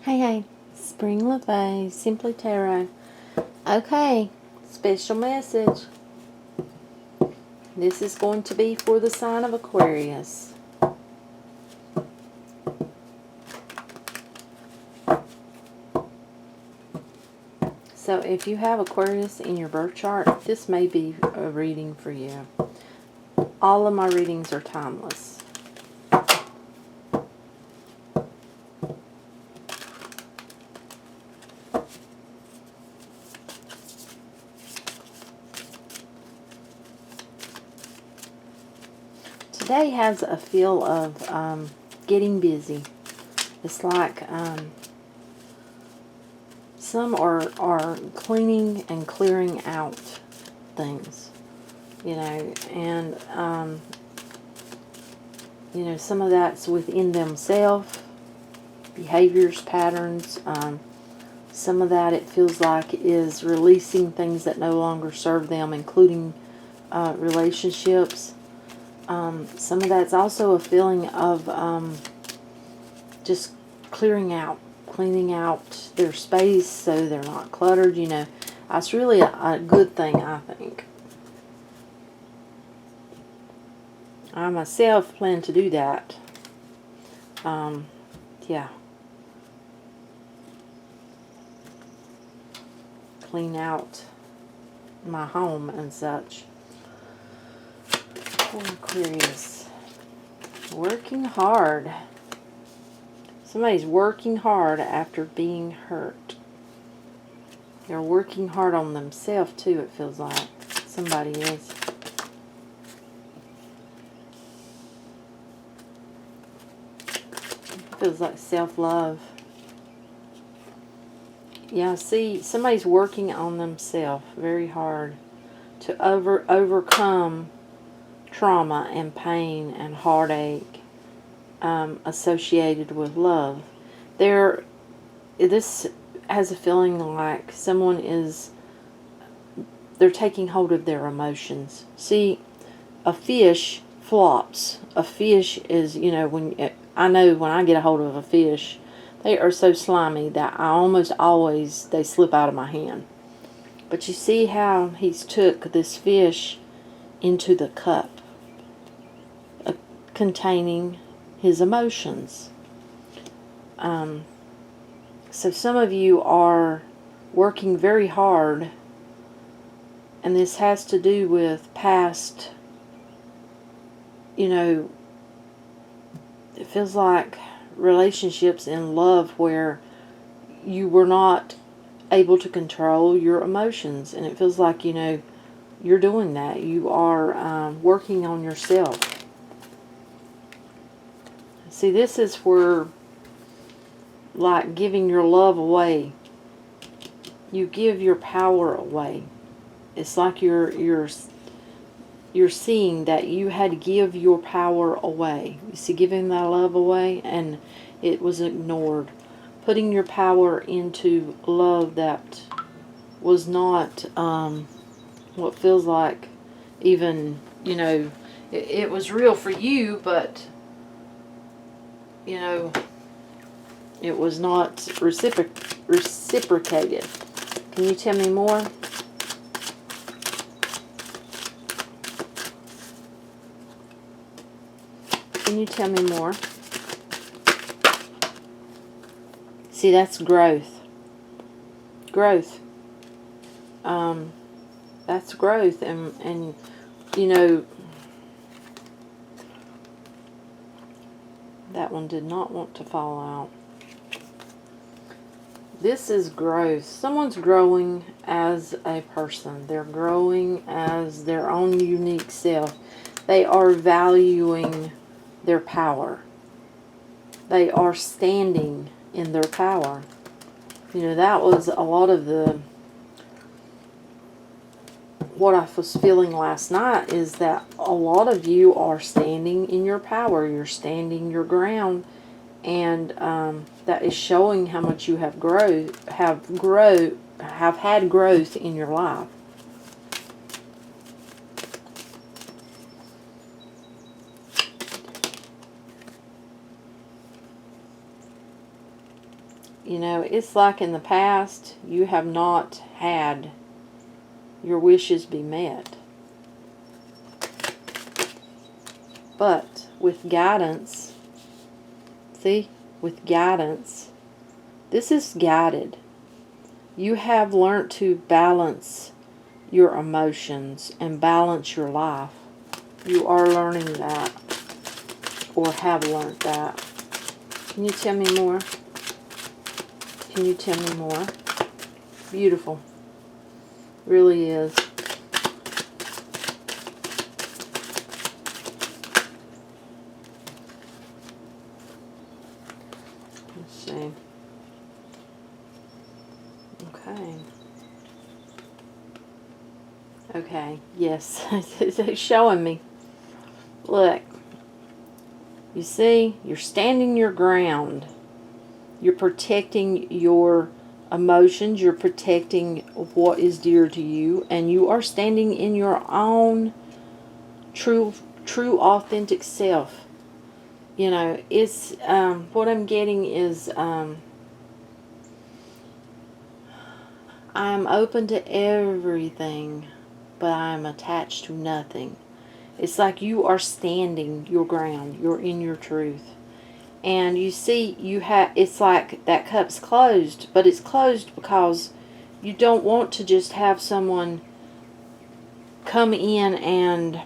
Hey, Spring LaFay, Simply Tarot. Okay, special message. This is going to be for the sign of Aquarius. So if you have Aquarius in your birth chart, this may be a reading for you. All of my readings are timeless. Today has a feel of getting busy. It's like some are cleaning and clearing out things, and some of that's within themselves, behaviors, patterns. Some of that, it feels like, is releasing things that no longer serve them, including relationships. Some of that's also a feeling of just clearing out, cleaning out their space so they're not cluttered. It's really a good thing, I think. I myself plan to do that. Yeah. Clean out my home and such. Poor Aquarius. Working hard. Somebody's working hard after being hurt. They're working hard on themselves too, it feels like. Somebody is. It feels like self-love. Yeah, see, somebody's working on themselves very hard to overcome trauma and pain and heartache associated with love. This has a feeling like they're taking hold of their emotions. See, a fish flops. A fish is, I know when I get a hold of a fish, they are so slimy that I almost always, they slip out of my hand. But you see how he's took this fish into the cup containing his emotions. So some of you are working very hard, and this has to do with past, it feels like relationships in love where you were not able to control your emotions, and it feels like, you're doing that. You are working on yourself. See, this is where, like, giving your love away. You give your power away. It's like you're seeing that you had to give your power away. You see, giving that love away, and it was ignored. Putting your power into love that was not what feels like even, it was real for you, but, it was not reciprocated. Can you tell me more? Can you tell me more? See, that's growth. Growth. That's growth, and that one did not want to fall out. This is growth. Someone's growing as a person. They're growing as their own unique self. They are valuing their power. They are standing in their power. That was a lot of what I was feeling last night, is that a lot of you are standing in your power. You're standing your ground, and that is showing how much you have had growth in your life. You know, it's like in the past, you have not had your wishes be met. But with guidance, see, with guidance, this is guided. You have learned to balance your emotions and balance your life. You are learning that, or have learned that. Can you tell me more? Can you tell me more? Beautiful. Really is. Let's see. Okay. Okay. Yes. It's showing me. Look. You see, you're standing your ground. You're protecting your emotions. You're protecting what is dear to you. And you are standing in your own true, authentic self. You know, it's, what I'm getting is, I'm open to everything, but I'm attached to nothing. It's like you are standing your ground. You're in your truth. And you see, it's like that cup's closed, but it's closed because you don't want to just have someone come in and,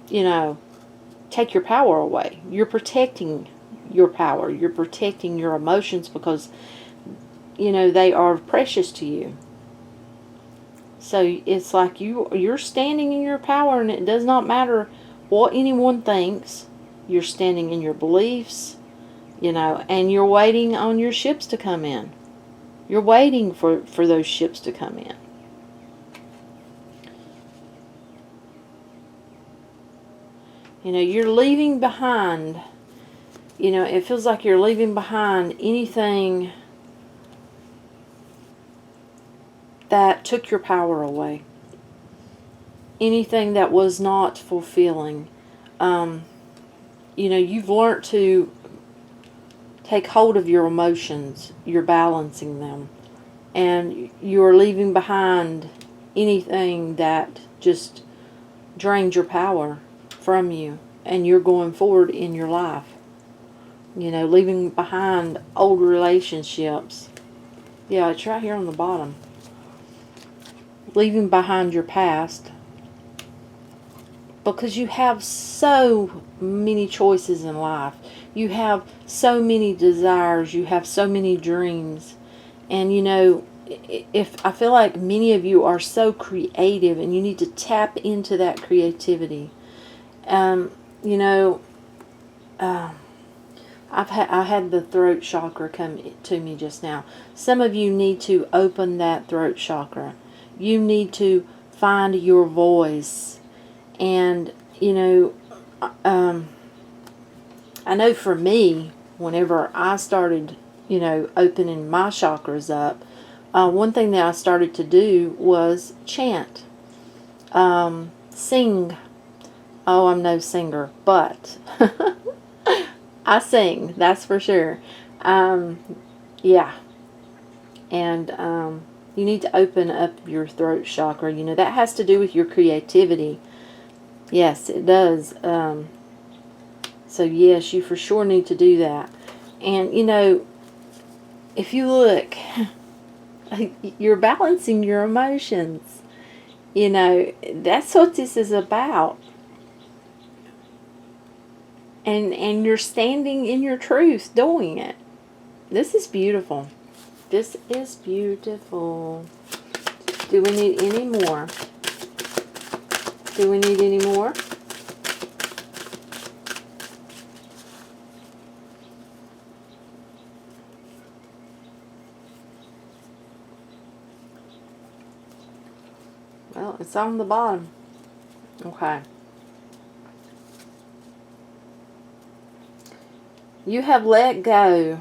you know, take your power away. You're protecting your power. You're protecting your emotions because, you know, they are precious to you. So it's like you're standing in your power, and it does not matter what anyone thinks. You're standing in your beliefs, you know, and you're waiting on your ships to come in. You're waiting for those ships to come in. You know, you're leaving behind, you know, it feels like you're leaving behind anything that took your power away. Anything that was not fulfilling. You know, you've learned to take hold of your emotions. You're balancing them. And you're leaving behind anything that just drained your power from you. And you're going forward in your life. You know, leaving behind old relationships. Yeah, it's right here on the bottom. Leaving behind your past. Because you have so many choices in life. You have so many desires. You have so many dreams. And you know, if I feel like many of you are so creative, and you need to tap into that creativity. You know, I had the throat chakra come to me just now. Some of you need to open that throat chakra. You need to find your voice. And, you know, I know for me, whenever I started, you know, opening my chakras up, one thing that I started to do was chant, sing. Oh, I'm no singer, but I sing, that's for sure. Yeah. And you need to open up your throat chakra. You know, that has to do with your creativity. Yes, it does. So yes, you for sure need to do that. And you know, if you look, you're balancing your emotions. You know, that's what this is about. And you're standing in your truth doing it. This is beautiful. This is beautiful. Do we need any more? Do we need any more? Well, it's on the bottom. Okay. You have let go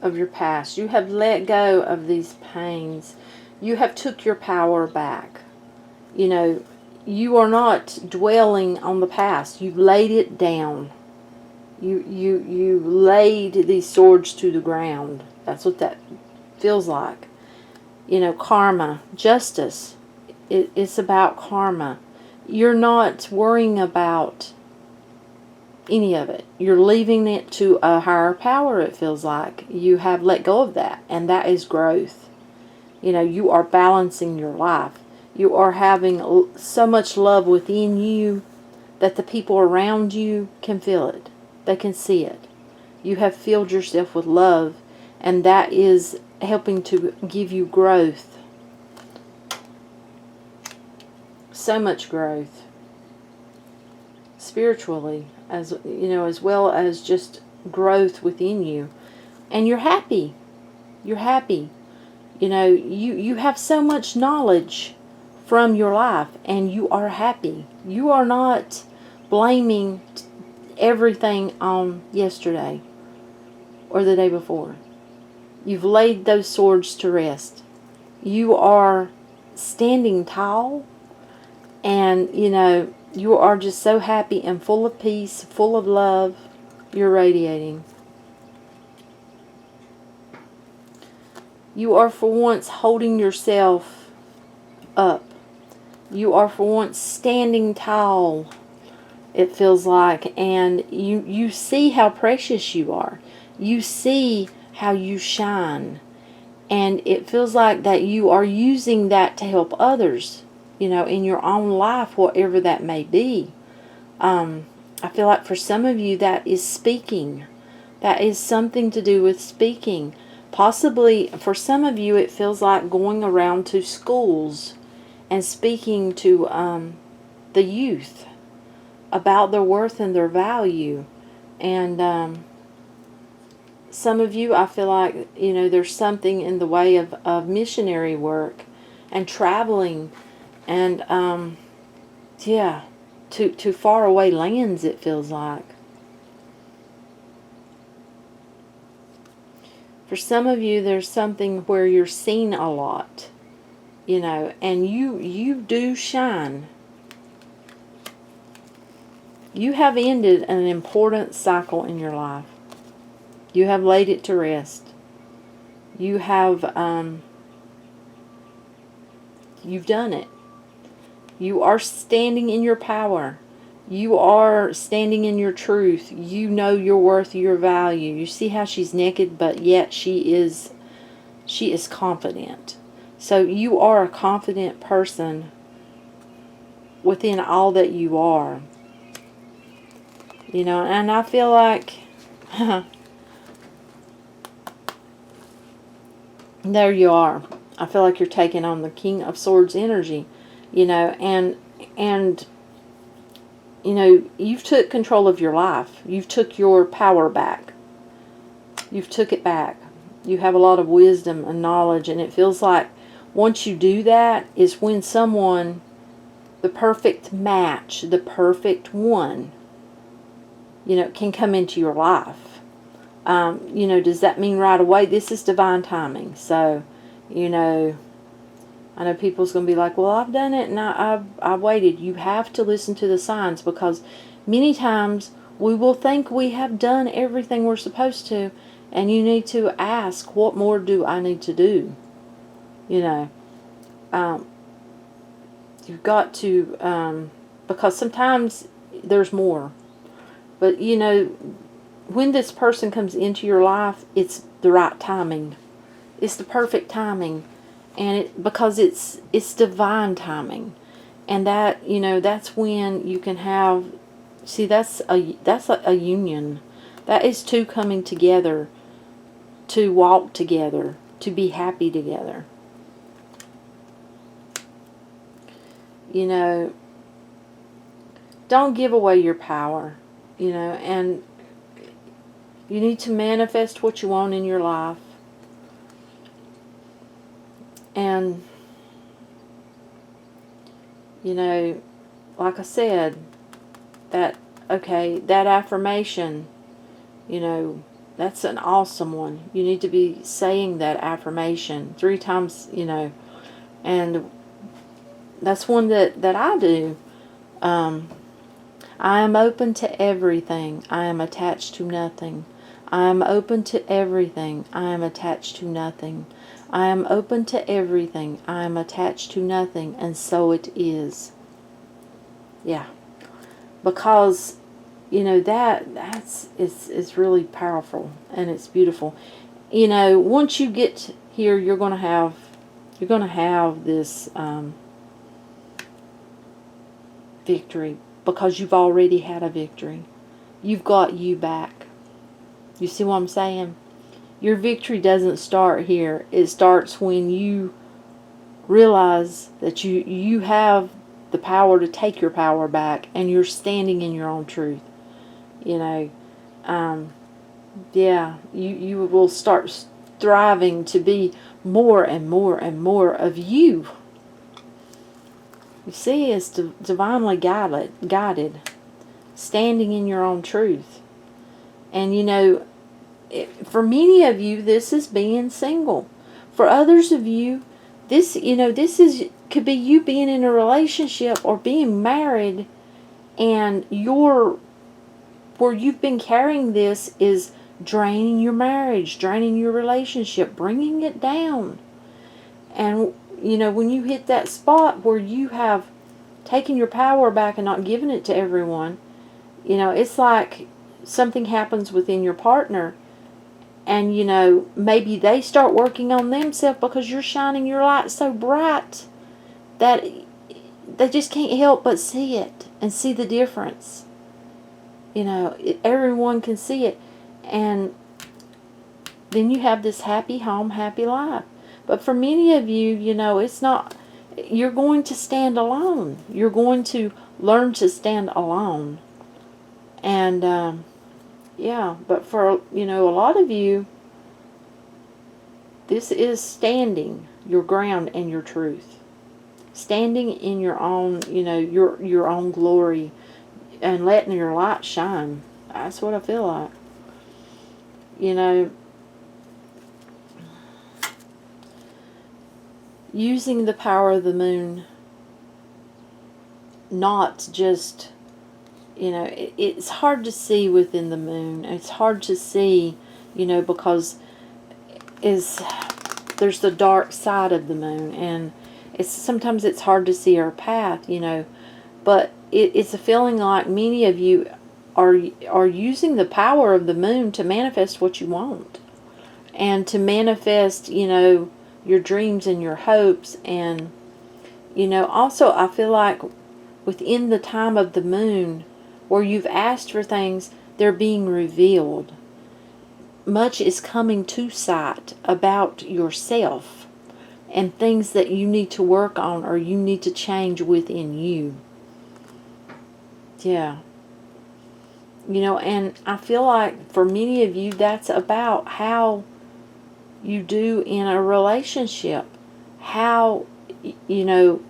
of your past. You have let go of these pains. You have took your power back. You know, you are not dwelling on the past. You've laid it down. You laid these swords to the ground. That's what that feels like. You know, karma, justice. It's about karma. You're not worrying about any of it. You're leaving it to a higher power, it feels like. You have let go of that, and that is growth. You know, you are balancing your life. You are having so much love within you that the people around you can feel it. They can see it. You have filled yourself with love, and that is helping to give you growth. So much growth. Spiritually, as you know, as well as just growth within you. And you're happy. You're happy. You know, you have so much knowledge from your life, and you are happy. You are not blaming everything on yesterday or the day before. You've laid those swords to rest. You are standing tall, and you know, you are just so happy and full of peace, full of love. You're radiating. You are for once holding yourself up. You are for once standing tall, it feels like, and you see how precious you are. You see how you shine, and it feels like that you are using that to help others, you know, in your own life, whatever that may be. I feel like for some of you that is speaking. That is something to do with speaking. Possibly for some of you it feels like going around to schools and speaking to the youth about their worth and their value. And some of you, I feel like, you know, there's something in the way of missionary work and traveling and yeah, to far away lands, it feels like. For some of you, there's something where you're seen a lot, you know, and you do shine. You have ended an important cycle in your life. You have laid it to rest. You have, you've done it. You are standing in your power. You are standing in your truth. You know your worth, your value. You see how she's naked, but yet she is confident. So you are a confident person within all that you are. You know, and I feel like there you are. I feel like you're taking on the King of Swords energy, you know, and you know, you've took control of your life. You've took your power back. You've took it back. You have a lot of wisdom and knowledge, and it feels like once you do that is when someone, the perfect match, the perfect one, you know, can come into your life. You know, does that mean right away? This is divine timing. So, you know, I know people's going to be like, well, I've done it and I've waited. You have to listen to the signs, because many times we will think we have done everything we're supposed to, and you need to ask, what more do I need to do? You know, you've got to, because sometimes there's more. But, you know, when this person comes into your life, it's the right timing. It's the perfect timing. And because it's divine timing. And that, you know, that's when you can have, see, that's a union. That is two coming together to walk together, to be happy together. You know, don't give away your power, you know, and you need to manifest what you want in your life. And, you know, like I said, that affirmation, you know, that's an awesome one. You need to be saying that affirmation 3 times, you know, and that's one that I do. I am open to everything. I am attached to nothing. I am open to everything. I am attached to nothing. I am open to everything. I am attached to nothing. And so it is. Yeah. Because, you know, it's really powerful and it's beautiful. You know, once you get here, you're going to have this victory, because you've already had a victory. You've got you back. You see what I'm saying? Your victory doesn't start here. It starts when you realize that you have the power to take your power back, and you're standing in your own truth. You know, yeah, you will start thriving to be more and more and more of you. You see, it's divinely guided, standing in your own truth. And you know, for many of you, this is being single. For others of you, this could be you being in a relationship or being married, and where you've been carrying this is draining your marriage, draining your relationship, bringing it down. And you know, when you hit that spot where you have taken your power back and not given it to everyone, you know, it's like something happens within your partner, and you know, maybe they start working on themselves because you're shining your light so bright that they just can't help but see it and see the difference. You know, everyone can see it, and then you have this happy home, happy life. But for many of you, you know, it's not, you're going to stand alone. You're going to learn to stand alone. And, yeah, but for, you know, a lot of you, this is standing your ground and your truth. Standing in your own, you know, your own glory and letting your light shine. That's what I feel like. You know, using the power of the moon, not just, you know, it's hard to see within the moon. It's hard to see, you know, because there's the dark side of the moon, and sometimes it's hard to see our path, you know, but it's a feeling like many of you are using the power of the moon to manifest what you want, and to manifest, you know, your dreams and your hopes. And you know, also I feel like within the time of the moon where you've asked for things, they're being revealed. Much is coming to sight about yourself and things that you need to work on or you need to change within you. Yeah. You know, and I feel like for many of you, that's about how you do in a relationship. How, you know,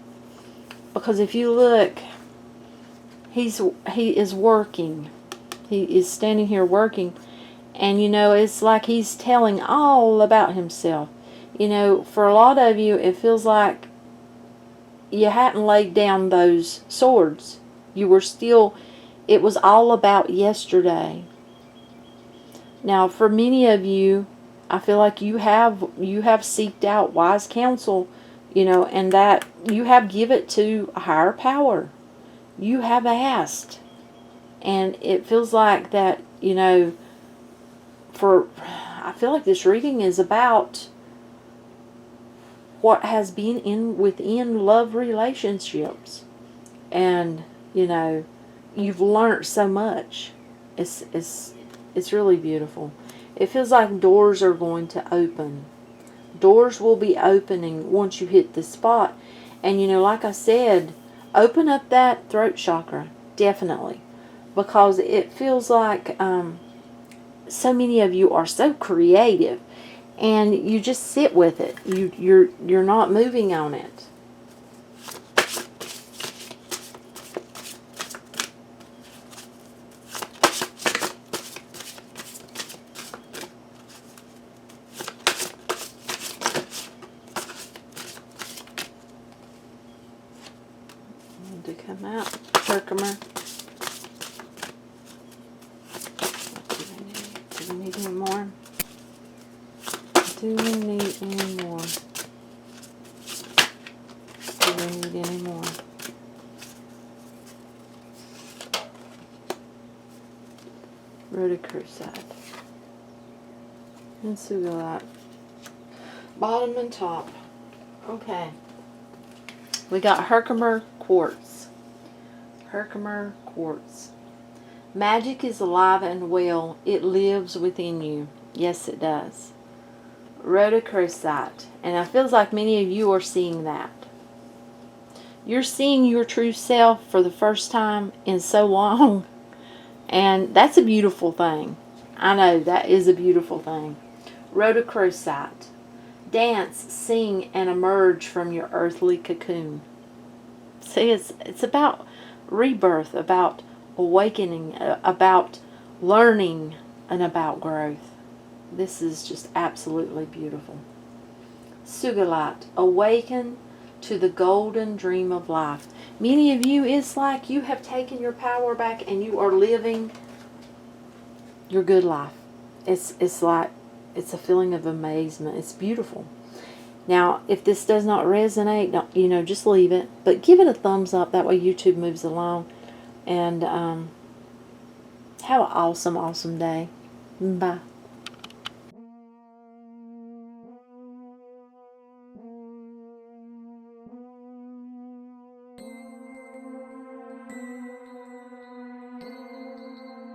because if you look, he is working. He is standing here working. And, you know, it's like he's telling all about himself. You know, for a lot of you, it feels like you hadn't laid down those swords. You were still, it was all about yesterday. Now, for many of you, I feel like you have seeked out wise counsel, you know, and that you have given it to a higher power. You have asked. And it feels like that, you know, I feel like this reading is about what has been within love relationships. And, you know, you've learned so much. It's really beautiful. It feels like doors are going to open. Doors will be opening once you hit this spot. And, you know, like I said, open up that throat chakra, definitely. Because it feels like so many of you are so creative, and you just sit with it. You're not moving on it. To come out, Herkimer. we need any more? Do we need any more? Rhodochrosite. And Sugilite. Bottom and top. Okay. We got Herkimer Quartz. Herkimer Quartz. Magic is alive and well. It lives within you. Yes, it does. Rhodochrosite. And it feels like many of you are seeing that. You're seeing your true self for the first time in so long. And that's a beautiful thing. I know, that is a beautiful thing. Rhodochrosite. Dance, sing, and emerge from your earthly cocoon. See, it's about rebirth, about awakening, about learning, and about growth. This is just absolutely beautiful. Sugilite. Awaken to the golden dream of life. Many of you, it's like you have taken your power back and you are living your good life. It's like, it's a feeling of amazement. It's beautiful. Now, if this does not resonate, don't, just leave it. But give it a thumbs up. That way YouTube moves along. And have an awesome, awesome day. Bye.